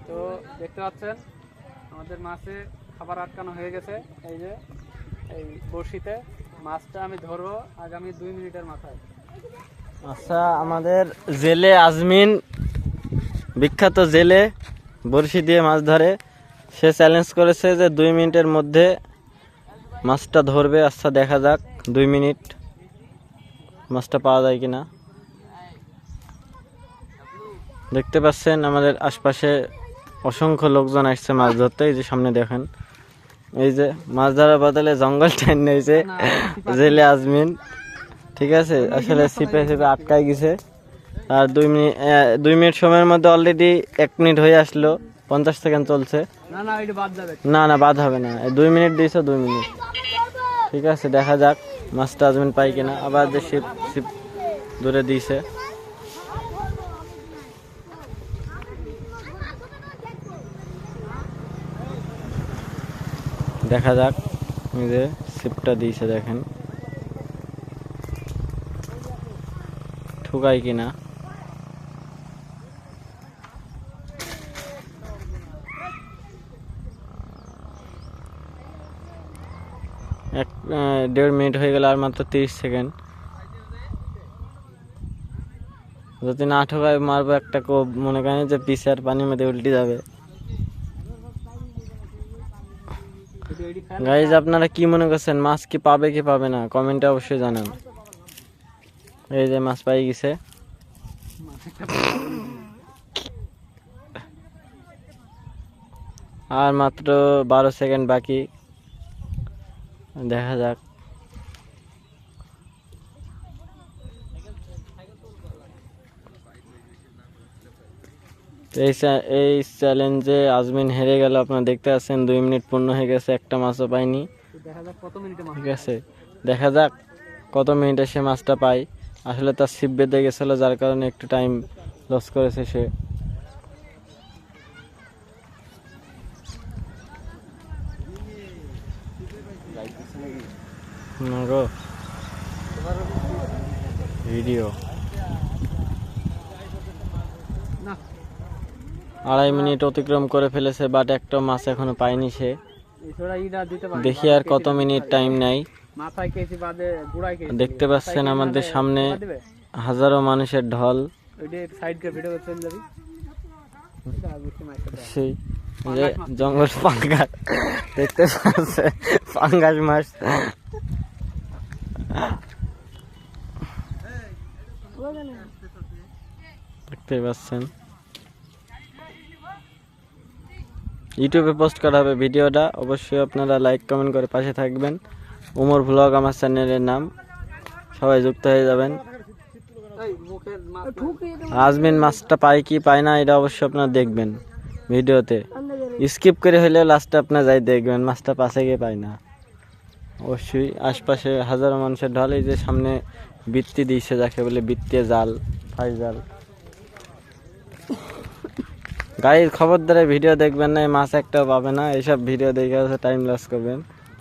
তো দেখতে পাচ্ছেন আমাদের মাছে খাবার আটকানো হয়ে গেছে। এই যে এই বড়শিতে মাছটা আমি ধরবো আগামী 2 মিনিটের মাথায়। আচ্ছা, আমাদের জেলে আজমিন, বিখ্যাত জেলে, বড়শি দিয়ে মাছ ধরে। সে চ্যালেঞ্জ করেছে যে 2 মিনিটের মধ্যে মাছটা ধরবে। আচ্ছা, দেখা যাক 2 মিনিট মাছটা পাওয়া যায় কিনা। দেখতে পাচ্ছেন আমাদের আশপাশে অসংখ্য লোকজন আসছে মাছ ধরতে। এই যে সামনে দেখেন, এই যে মাছ ধরার বদলে জঙ্গল টাইন নিয়েছে জেলে আজমিন। ঠিক আছে, আসলে ছিপে ছিপে আটকায় গেছে। আর 2 মিনিট সময়ের মধ্যে অলরেডি 1 মিনিট হয়ে আসলো, 50 সেকেন্ড চলছে। না না, বাদ হবে না। 2 মিনিট দিয়েছে, 2 মিনিট। ঠিক আছে, দেখা যাক মাছটা আজমিন পাই কিনা। আবার যে ছিপ দূরে দিয়েছে। দেখা যাক, এই যে ছিপটা দিয়েছে, দেখেন ঠুকাই কিনা। এক 1.5 মিনিট হয়ে গেল, আর মাত্র 30 সেকেন্ড। যদি না ঠোকায় মারবো একটা কোপ, মনে করেন যে পিছে আর পানির মধ্যে উল্টে যাবে। গাইজ, আপনারা কি মনে করছেন, মাছ কি পাবে কি পাবে না, কমেন্টে অবশ্যই জানান। এই যে মাছ পাই গেছে। আর মাত্র 12 সেকেন্ড বাকি, দেখা যাক। এই চ্যালেঞ্জে আজমিন হেরে গেল। আপনারা দেখতে পাচ্ছেন 2 মিনিট পূর্ণ হয়ে গেছে, একটা মাছও পাইনি। ঠিক আছে, দেখা যাক কত মিনিটে সে মাছটা পায়। আসলে তার ছিপ বেঁধে গেছিলো, যার কারণে একটু টাইম লস করেছে সে। ভিডিও 2.5 মিনিট অতিক্রম করে ফেলেছে, বাট একটা মাছ এখনো পায়নি সে। দেখি আর কত মিনিট টাইম নেয়। দেখতে পাচ্ছেন আমাদের সামনে হাজারো মানুষের ঢল। সেই যে জঙ্গল পাঙ্গাস, দেখতে পাচ্ছে পাঙ্গাস মাছ। দেখতে পাচ্ছেন, ইউটিউবে পোস্ট করা হবে ভিডিওটা। অবশ্যই আপনারা লাইক কমেন্ট করে পাশে থাকবেন। উমর ভ্লগ আমার চ্যানেলের নাম, সবাই যুক্ত হয়ে যাবেন। আজমিন মাছটা পায় কি পায় না, এটা অবশ্যই আপনারা দেখবেন ভিডিওতে। স্কিপ করে হলেও লাস্টে আপনারা যাই দেখবেন মাছটা পাশে গিয়ে পায় না। অবশ্যই আশপাশে হাজারো মানুষের ঢল। এই যে সামনে বৃত্তি দিয়েছে, যাকে বলে বৃত্তি জাল, ফাঁস জাল। গাইজ, খবরদারে ভিডিও দেখবেন না, মাছ একটাও পাবে না। এইসব ভিডিও দেখে টাইম লস করবেন।